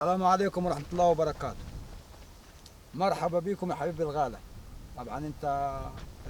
السلام عليكم ورحمة الله وبركاته. مرحبا بكم يا حبيبي الغالي. طبعا انت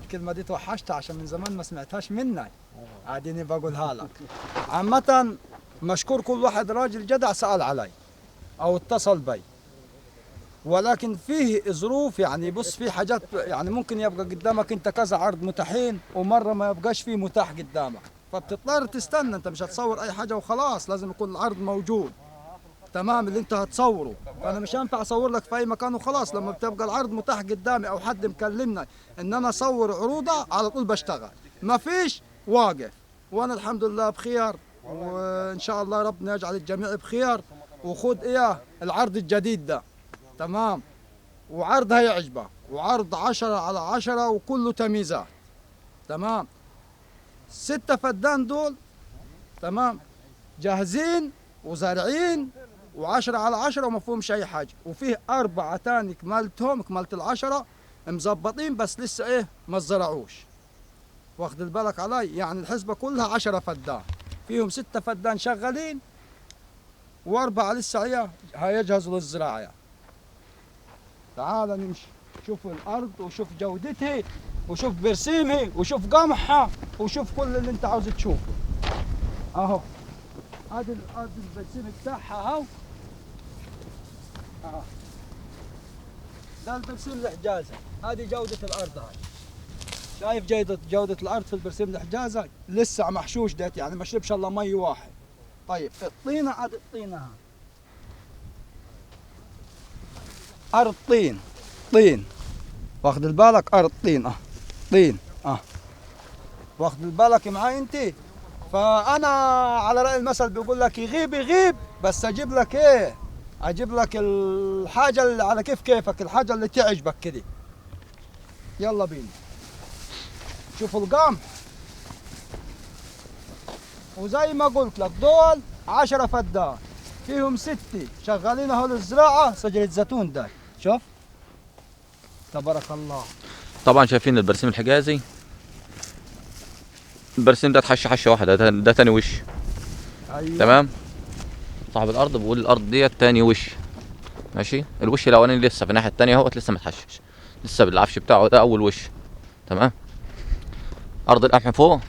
الكلمة دي توحشتها عشان من زمان ما سمعتهاش منك. عاديني بقولها لك. عامة مشكور كل واحد راجل جدع سأل علي او اتصل بي. ولكن فيه ظروف، يعني بص، في حاجات يعني ممكن يبقى قدامك انت كذا عرض متاحين ومرة ما يبقاش فيه متاح قدامك، فبتضطر تستنى. انت مش هتصور اي حاجة وخلاص، لازم يكون العرض موجود. تمام، اللي انت هتصوره. فانا مش هينفع اصور لك في اي مكان وخلاص. لما بتبقى العرض متاح قدامي او حد مكلمنا ان انا اصور عروضه، على طول بشتغل، ما فيش واقف. وانا الحمد لله بخير، وان شاء الله ربنا يجعل الجميع بخير. وخد اياه العرض الجديد ده، تمام، وعرض هيعجبك، وعرض 10/10 وكله تمييزات. تمام، 6 فدان دول تمام جاهزين وزارعين، و10/10 وما فيهمش اي حاجه. وفيه 4 تاني كملتهم، كملت ال10 مظبطين، بس لسه ايه ما زرعوش. واخد بالك علي؟ يعني الحسبه كلها 10 فدان، فيهم 6 فدان شغالين و4 لسه ايه هيجهزوا للزراعه يعني. تعال نمشي، شوف الارض وشوف جودتها وشوف برسيمها وشوف قمحها وشوف كل اللي انت عاوز تشوفه. اهو هذا البرسيم بتاعها اهو. ده البرسيم الحجازي، هذه جودة الأرض. هاي شايف جودة الأرض في البرسيم الحجازي، لسه محشوش ديت، يعني ما شربش إلا مي واحد. طيب الطينة، عاد الطينة هاي أرض طين، واخد بالك؟ أرض طين، طين، واخد بالك معاي أنت؟ فأنا على رأي المثل بيقول لك يغيب بس أجيب لك إيه؟ أجيب لك الحاجة اللي على كيفك، الحاجة اللي تعجبك كده. يلا بينا شوفوا القمح. وزي ما قلت لك دول 10 فدان، فيهم 6 شغالين اهو للزراعة. شجرة زيتون ده، شوف تبارك الله. طبعا شايفين البرسيم الحجازي، البرسيم ده اتحشى حشه واحده، ده تاني وش. أيوة. تمام، صاحب الارض بيقول الارض ديت تاني وش، ماشي. الوش الاولاني لسه في الناحيه التانيه اهوت، لسه ما اتحشش، لسه بالعفش بتاعه، ده اول وش. تمام، ارض القمح فوق.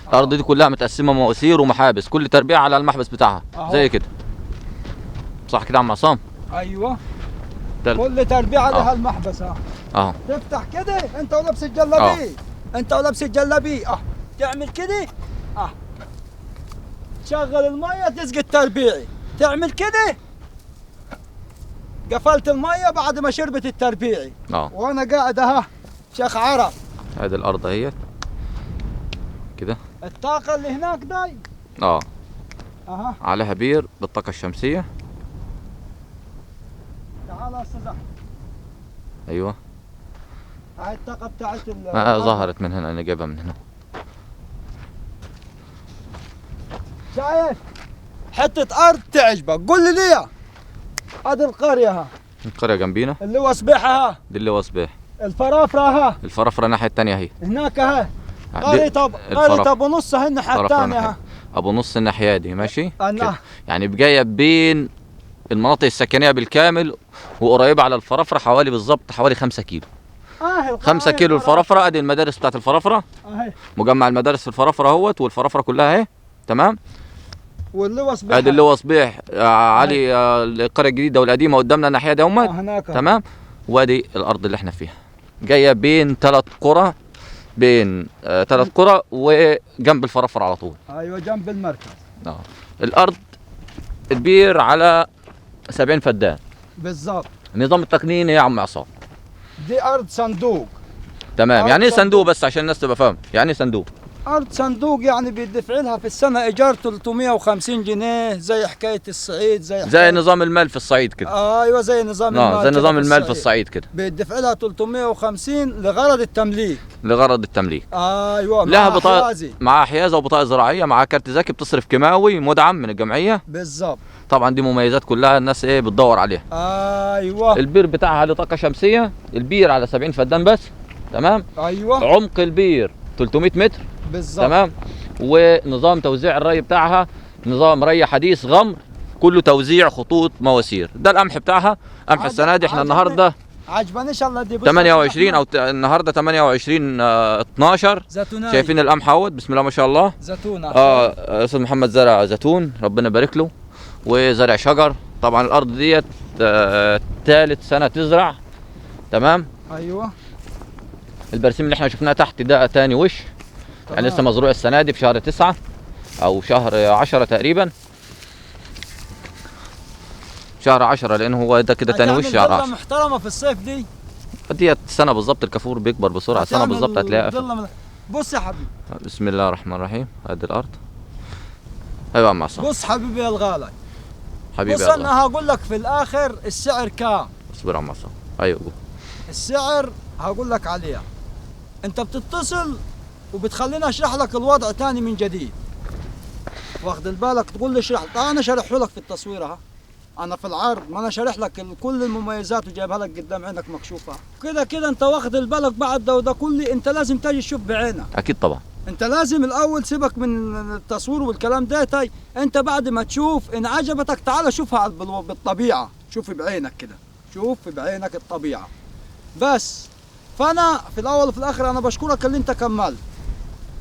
الارض دي كلها متقسمه مواسير ومحابس، كل تربيع على المحبس بتاعها زي كده، صح كده يا عم عصام؟ ايوه، كل تربيعه لها المحبس. اهو تفتح كده انت ولابس الجلابيه، انت ولابس الجلابيه، تعمل كده، تشغل الميه تسقي التربيعي، تعمل كده، قفلت الميه بعد ما شربت التربيعي. وانا قاعد شيخ عرب. هذه الارض اهيت كده، الطاقه اللي هناك داي عليها بير بالطاقه الشمسيه. تعال يا استاذ احمد. ايوه، هاي الطاقه بتاعت ظهرت من هنا، انا جايبها من هنا. شايف حته ارض تعجبك قول لي ليه. هذه القريه القريه جنبينا، اللي هو صبيحه دي اللي هو صبيح. الفرافره الفرافره الناحيه الثانيه اهي، هناك قريه ابو نص الناحيه الثانيه. ابو نص الناحيه دي، ماشي. يعني بجايه بين المناطق السكنيه بالكامل، وقريبه على الفرافره حوالي بالظبط حوالي 5 كيلو. 5 كيلو الفرافره. ادي المدارس بتاعت الفرافره، مجمع المدارس في الفرافره اهوت، والفرافره كلها اهي. تمام، واللي هو صبيح، ادي اللي هو صبيح علي القريه الجديده والقديمه قدامنا الناحيه دي هناك. تمام، وادي الارض اللي احنا فيها، جايه بين 3 قرى، بين 3 قرى وجنب الفرافره على طول. ايوه جنب المركز. الارض البير على 70 فدان بالظبط. نظام التقنين يا عم عصام، دي ارض صندوق. تمام، يعني ايه صندوق؟ بس عشان الناس تبقى فاهم يعني ايه صندوق. ارض صندوق يعني بيدفع لها في السنه ايجار 350 جنيه، زي حكايه الصعيد، زي نظام المال في الصعيد كده. ايوه زي نظام المال، زي نظام المال في الصعيد كده، بيدفع لها 350 لغرض التمليك. ايوه، لها بطاقه، معاها حيازه وبطاقه زراعيه، معاها كارت ذكي، بتصرف كيماوي مدعم من الجمعيه. بالظبط. طبعا دي مميزات كلها الناس بتدور عليها. ايوه. البير بتاعها عليه طاقه شمسيه، البير على 70 فدان بس. تمام. ايوه. عمق البير 300 متر بالظبط. تمام. ونظام توزيع الري بتاعها نظام ري حديث غمر كله توزيع خطوط مواسير. ده القمح بتاعها، قمح السنه دي. احنا النهارده عجباني ان شاء الله دي 28 او النهارده 28 12. زيتوناي. شايفين القمح اهوت، بسم الله ما شاء الله. زيتون. استاذ محمد زرع زيتون، ربنا يبارك له، وزرع شجر. طبعا الارض ديت ثالث سنه تزرع. تمام. ايوه. البرسيم اللي احنا شفناه تحت ده تاني وش، يعني لسه مزروع السنه دي في شهر 9 او شهر 10 تقريبا، شهر 10، لان هو ده كده تاني وش شهر 10. محترمه في الصيف ديت سنه بالظبط. الكافور بيكبر بسرعه، سنه بالظبط هتلاقيها. بص يا حبيبي، بسم الله الرحمن الرحيم. ادي الارض. ايوه يا عم عصام. بص حبيبي يا الغالي، حبيبي بص يا الغالي. انا هقول لك في الاخر السعر كام. اصبر يا عم عصام. ايوه قول. السعر هقول لك عليها، انت بتتصل وبتخليني اشرح لك الوضع تاني من جديد، واخد بالك؟ تقول لي اشرح، انا شارحه لك في التصوير اهو، انا في العرض ما انا شارح لك كل المميزات وجايبها لك قدام عينك مكشوفه كده كده. انت واخد بالك بعد ده وده كله، انت لازم تجي تشوف بعينك. اكيد طبعا. انت لازم الاول سيبك من التصوير والكلام ده. انت بعد ما تشوف ان عجبتك تعال شوفها بالطبيعه، شوف بعينك كده، شوف بعينك الطبيعه بس. فانا في الاول وفي الاخر انا بشكرك اللي انت كملت.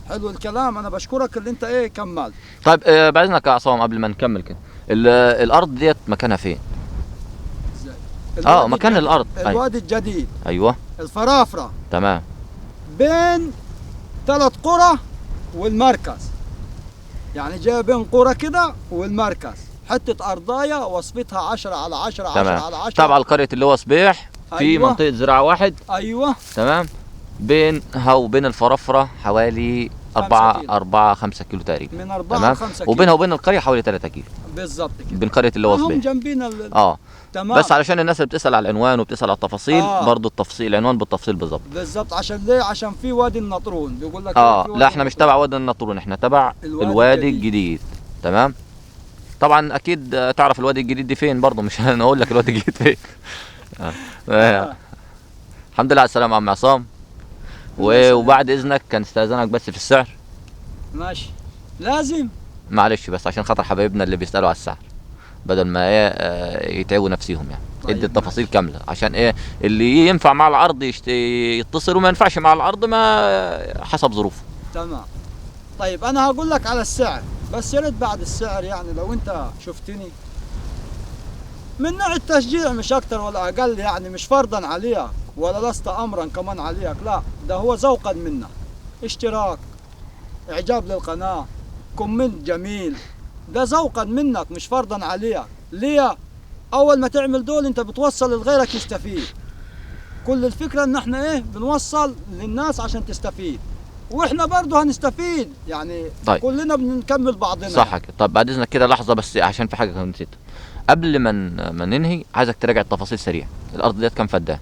حلو الكلام، انا بشكرك اللي انت كملت. طيب بعد اذنك يا عصام قبل ما نكمل كده، الارض ديت مكانها فين؟ ازاي؟ مكان الارض. الوادي الجديد. ايوه. الفرافره. تمام. بين 3 قرى والمركز، يعني جايه بين قرى كده والمركز، حته ارضايه وصفتها 10 على 10 10 على 10. تبع القريه اللي هو صبيح في أيوة. منطقه زراعه واحد. ايوه. تمام. بينها وبين الفرافره حوالي 5 كيلو تقريبا. من 4 ل 5 كيلو. وبينها وبين القريه حوالي 3 كيلو بالظبط كده. بين قريه اللي هو صبيح. هم جنبينا تمام. بس علشان الناس اللي بتسال على العنوان وبتسال على التفاصيل، برضه التفصيل العنوان بالتفصيل بالظبط. بالظبط. عشان ليه؟ عشان في وادي النطرون بيقول لك. لا احنا مش تبع وادي النطرون، احنا تبع الوادي الجديد. تمام. طبعا اكيد تعرف الوادي الجديد دي فين برضه، مش هنقول لك الوادي الجديد فين. الحمد لله على السلامه يا عم عصام. وبعد اذنك كان استاذنك بس في السعر. ماشي. لازم معلش بس عشان خاطر حبايبنا اللي بيسالوا على السعر، بدل ما يتعبوا نفسيهم يعني. طيب ادي التفاصيل كامله عشان اللي ينفع مع العرض يتصل، وما ينفعش مع العرض ما حسب ظروفه. تمام. طيب انا هقول لك على السعر، بس يا ريت بعد السعر يعني لو انت شفتني من نوع التشجيع مش اكتر ولا اقل، يعني مش فرضا عليك ولا لست امرا كمان عليك، لا ده هو ذوقا منا. اشتراك، اعجاب للقناه، كومنت جميل، ده ذوقا منك مش فرضا عليك. ليه؟ اول ما تعمل دول انت بتوصل لغيرك يستفيد. كل الفكره ان احنا بنوصل للناس عشان تستفيد، واحنا برضه هنستفيد يعني. طيب. كلنا بنكمل بعضنا. صح كده. طب بعد اذنك كده لحظه بس، عشان في حاجه كنت نسيتها قبل ما ننهي. عايزك تراجع التفاصيل سريع. الارض ديت كام فدان؟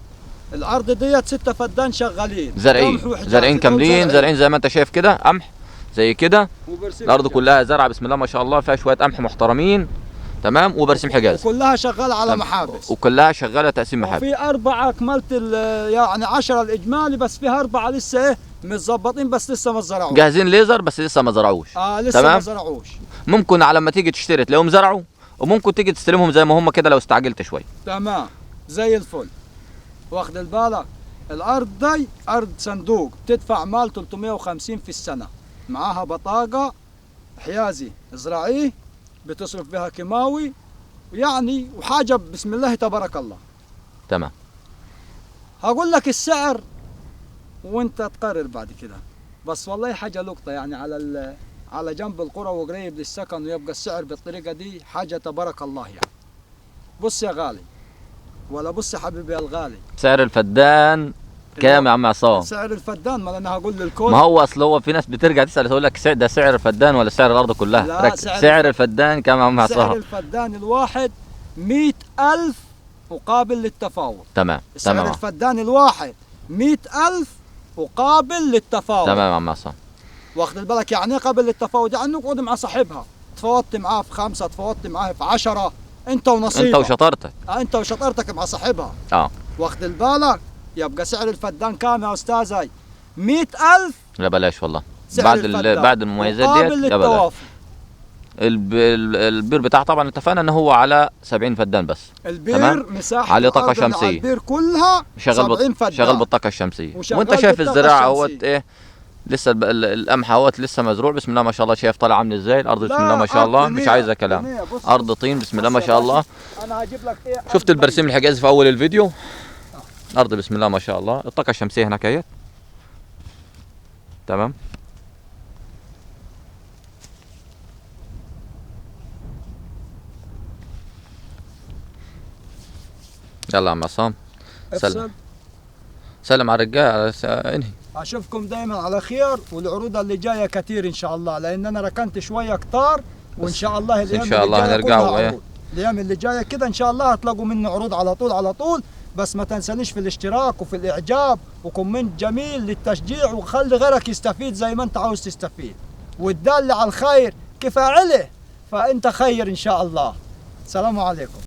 الارض ديت 6 فدان شغالين، زارعين كاملين، زارعين زي ما انت شايف كده، قمح زي كده. الارض كلها زرع بسم الله ما شاء الله، فيها شويه قمح محترمين. تمام. وبرسيم حجاز، وكلها شغاله على محابس، وكلها شغاله تقسيم محابس. وفي 4 اكملت يعني 10 الاجمالي، بس في 4 لسه متظبطين بس لسه ما زرعوش، جاهزين ليزر بس لسه ما زرعوش. لسه ما زرعوش. ممكن على ما تيجي تشتري تلاقيهم زرعوا، وممكن تيجي تستلمهم زي ما هم كده لو استعجلت شويه. تمام زي الفل. واخد بالك؟ الارض دي ارض صندوق، بتدفع مال 350 في السنه، معاها بطاقه حيازي زراعي بتصرف بها كيماوي يعني، وحاجه بسم الله تبارك الله. تمام. هقول لك السعر وانت تقرر بعد كده، بس والله حاجه لقطه يعني على جنب القرى وقريب للسكن، ويبقى السعر بالطريقه دي حاجه تبارك الله يعني. بص يا غالي، ولا بص يا حبيبي يا الغالي، سعر الفدان كام يا عم عصام؟ سعر الفدان، ما انا هقول للكل. ما هو اصل هو في ناس بترجع تسال تقول لك ده سعر الفدان ولا سعر الارض كلها؟ لا، سعر الفدان كام يا عم عصام؟ سعر الفدان الواحد 100,000 وقابل للتفاوض. تمام. سعر الفدان الواحد 100,000 وقابل للتفاوض. تمام يا عم عصام. واخد بالك يعني ايه قابل للتفاوض؟ يعني نقعد مع صاحبها، تفاوضت معاه في 5، تفاوضت معاه في 10، انت ونصيبك، انت وشطارتك. انت وشطارتك مع صاحبها. واخد بالك؟ يبقى سعر الفدان كام يا استاذي؟ 100,000. لا بلاش والله، بعد المميزات ديت لا بلاش. البير بتاعه طبعا اتفقنا ان هو على 70 فدان بس. البير تمام؟ مساحه عليه طاقة الأرض اللي شمسية. على البير كلها شغال 70 فدان. شغال بالطاقه الشمسيه. وشغال وانت شايف بالطاقة الزراعه اهوت الشمسية. ايه، لسه القمح اهوت لسه مزروع. بسم الله ما شاء الله. شايف طالع عامل ازاي الارض؟ بسم لا، الله ما شاء أرض الله، مش طينية، عايزه كلام. طينية. بص ارض طين بسم الله ما بص شاء يا الله. باشا، انا هجيب لك ايه، شفت البرسيم الحجازي في اول الفيديو؟ ارض بسم الله ما شاء الله. الطاقه الشمسيه هناك اهيت. تمام. يلا يا عم عصام، سلم افصل. سلم على الرجال. انهي. اشوفكم دايما على خير، والعروض اللي جايه كتير ان شاء الله، لان انا ركنت شويه كتار، وان شاء الله الايام إن شاء الله اللي جايه هنرجع كلها وإيه؟ عروض. الايام اللي جايه كده ان شاء الله هتلاقوا مني عروض على طول على طول. بس ما تنسانيش في الاشتراك وفي الاعجاب وكومنت جميل للتشجيع، وخلي غيرك يستفيد زي ما انت عاوز تستفيد. والدال على الخير كفاعله، فانت خير ان شاء الله. السلام عليكم.